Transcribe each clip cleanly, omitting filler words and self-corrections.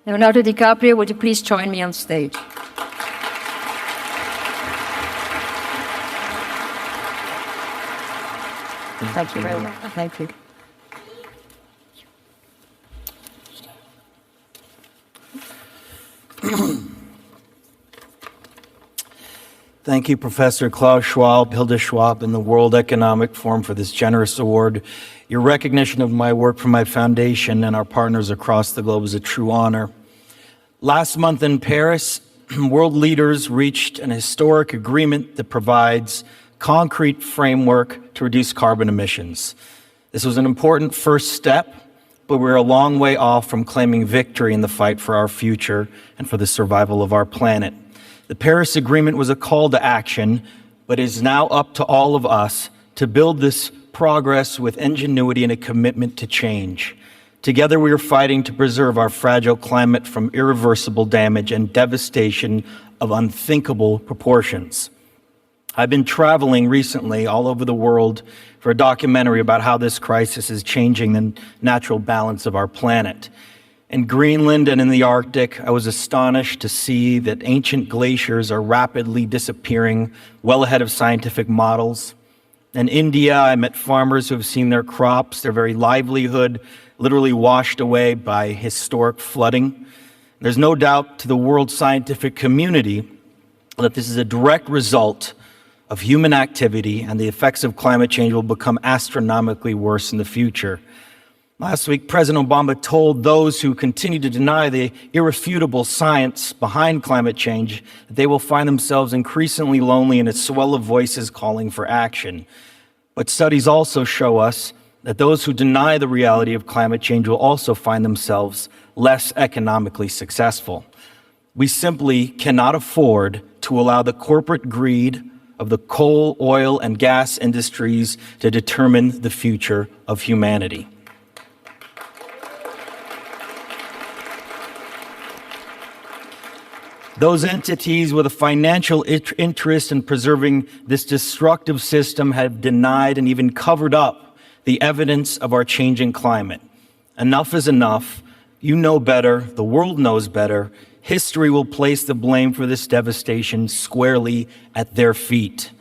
Leonardo DiCaprio, would you please join me on stage? Thank you very much. Thank you. Thank you, Professor Klaus Schwab, Hilda Schwab, and the World Economic Forum for this generous award. Your recognition of my work for my foundation and our partners across the globe is a true honor. Last month in Paris, world leaders reached an historic agreement that provides concrete framework to reduce carbon emissions. This was an important first step, but we're a long way off from claiming victory in the fight for our future and for the survival of our planet. The Paris Agreement was a call to action, but it is now up to all of us to build this progress with ingenuity and a commitment to change. Together we are fighting to preserve our fragile climate from irreversible damage and devastation of unthinkable proportions. I've been traveling recently all over the world for a documentary about how this crisis is changing the natural balance of our planet. In Greenland and in the Arctic, I was astonished to see that ancient glaciers are rapidly disappearing, well ahead of scientific models. In India, I met farmers who have seen their crops, their very livelihood, literally washed away by historic flooding. There's no doubt to the world scientific community that this is a direct result of human activity, and the effects of climate change will become astronomically worse in the future. Last week, President Obama told those who continue to deny the irrefutable science behind climate change that they will find themselves increasingly lonely in a swell of voices calling for action. But studies also show us that those who deny the reality of climate change will also find themselves less economically successful. We simply cannot afford to allow the corporate greed of the coal, oil, and gas industries to determine the future of humanity. Those entities with a financial interest in preserving this destructive system have denied and even covered up the evidence of our changing climate. Enough is enough. You know better. The world knows better. History will place the blame for this devastation squarely at their feet.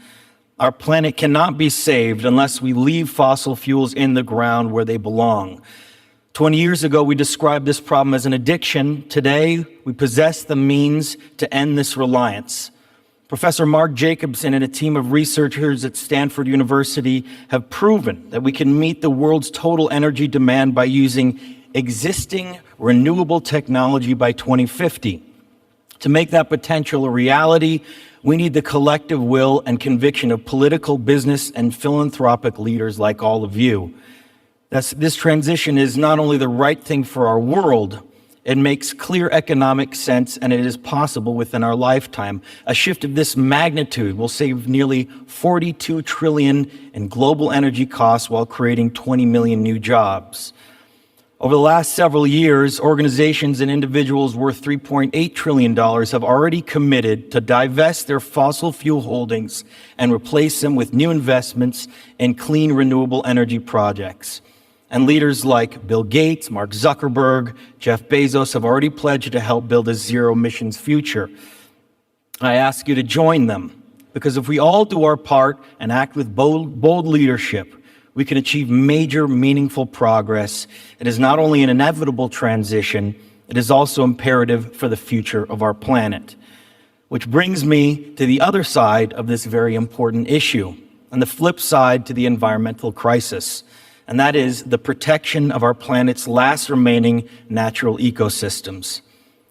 Our planet cannot be saved unless we leave fossil fuels in the ground where they belong. 20 years ago, we described this problem as an addiction. Today, we possess the means to end this reliance. Professor Mark Jacobson and a team of researchers at Stanford University have proven that we can meet the world's total energy demand by using existing renewable technology by 2050. To make that potential a reality, we need the collective will and conviction of political, business, and philanthropic leaders like all of you. This transition is not only the right thing for our world, it makes clear economic sense, and it is possible within our lifetime. A shift of this magnitude will save nearly $42 trillion in global energy costs while creating 20 million new jobs. Over the last several years, organizations and individuals worth $3.8 trillion have already committed to divest their fossil fuel holdings and replace them with new investments in clean, renewable energy projects. And leaders like Bill Gates, Mark Zuckerberg, Jeff Bezos have already pledged to help build a zero-emissions future. I ask you to join them, because if we all do our part and act with bold leadership, we can achieve major, meaningful progress. It is not only an inevitable transition, it is also imperative for the future of our planet. Which brings me to the other side of this very important issue, and the flip side to the environmental crisis, and that is the protection of our planet's last remaining natural ecosystems.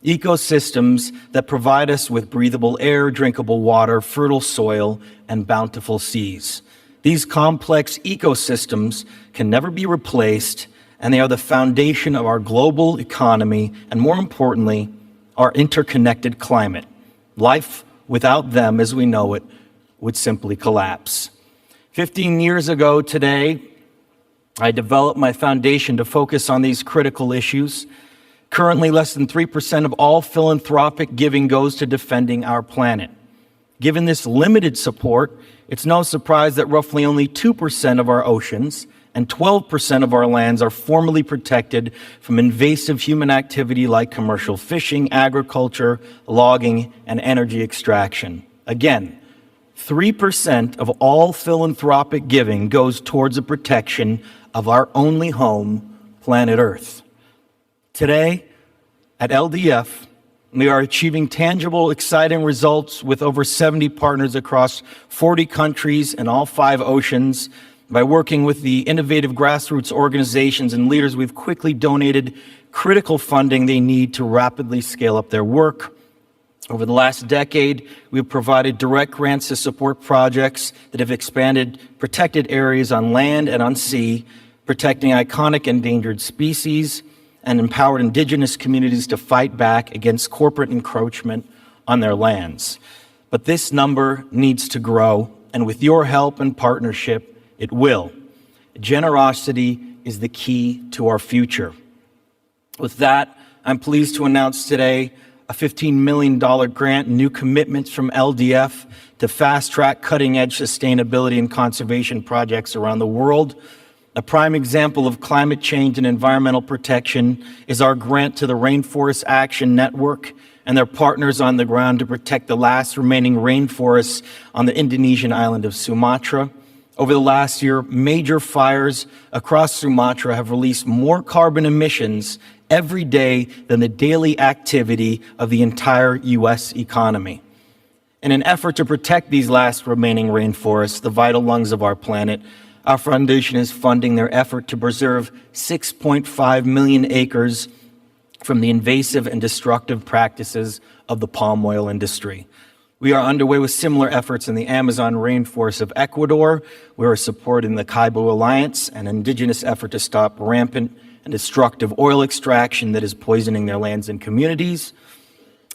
Ecosystems that provide us with breathable air, drinkable water, fertile soil, and bountiful seas. These complex ecosystems can never be replaced, and they are the foundation of our global economy, and more importantly, our interconnected climate. Life without them, as we know it, would simply collapse. 15 years ago today, I developed my foundation to focus on these critical issues. Currently, less than 3% of all philanthropic giving goes to defending our planet. Given this limited support, it's no surprise that roughly only 2% of our oceans and 12% of our lands are formally protected from invasive human activity like commercial fishing, agriculture, logging, and energy extraction. Again, 3% of all philanthropic giving goes towards the protection of our only home, planet Earth. Today, at LDF, we are achieving tangible, exciting results with over 70 partners across 40 countries and all 5 oceans. By working with the innovative grassroots organizations and leaders, we've quickly donated critical funding they need to rapidly scale up their work. Over the last decade, we've provided direct grants to support projects that have expanded protected areas on land and on sea, protecting iconic endangered species, and empowered indigenous communities to fight back against corporate encroachment on their lands. But this number needs to grow, and with your help and partnership, it will. Generosity is the key to our future. With that, I'm pleased to announce today a $15 million grant and new commitments from LDF to fast-track cutting-edge sustainability and conservation projects around the world. A prime example of climate change and environmental protection is our grant to the Rainforest Action Network and their partners on the ground to protect the last remaining rainforests on the Indonesian island of Sumatra. Over the last year, major fires across Sumatra have released more carbon emissions every day than the daily activity of the entire U.S. economy. In an effort to protect these last remaining rainforests, the vital lungs of our planet, our foundation is funding their effort to preserve 6.5 million acres from the invasive and destructive practices of the palm oil industry. We are underway with similar efforts in the Amazon rainforest of Ecuador. We are supporting the Kaibo Alliance, an indigenous effort to stop rampant and destructive oil extraction that is poisoning their lands and communities.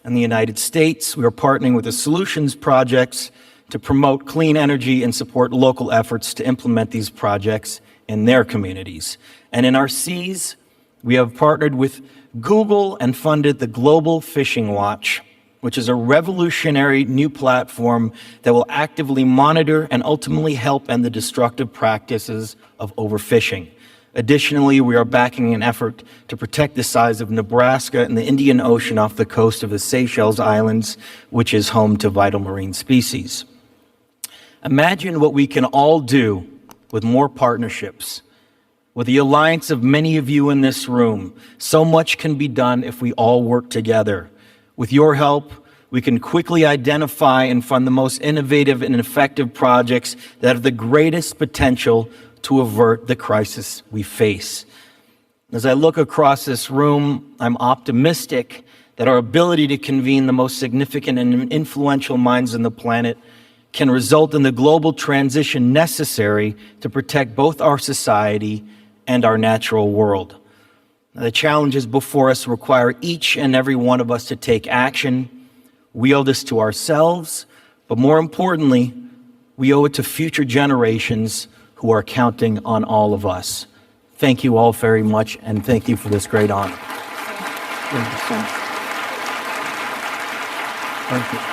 In the United States, we are partnering with the Solutions Projects to promote clean energy and support local efforts to implement these projects in their communities. And in our seas, we have partnered with Google and funded the Global Fishing Watch, which is a revolutionary new platform that will actively monitor and ultimately help end the destructive practices of overfishing. Additionally, we are backing an effort to protect the size of Nebraska and the Indian Ocean off the coast of the Seychelles Islands, which is home to vital marine species. Imagine what we can all do with more partnerships. With the alliance of many of you in this room, so much can be done if we all work together. With your help, we can quickly identify and fund the most innovative and effective projects that have the greatest potential to avert the crisis we face. As I look across this room, I'm optimistic that our ability to convene the most significant and influential minds on the planet can result in the global transition necessary to protect both our society and our natural world. The challenges before us require each and every one of us to take action. We owe this to ourselves, but more importantly, we owe it to future generations who are counting on all of us. Thank you all very much, and thank you for this great honor. Thank you.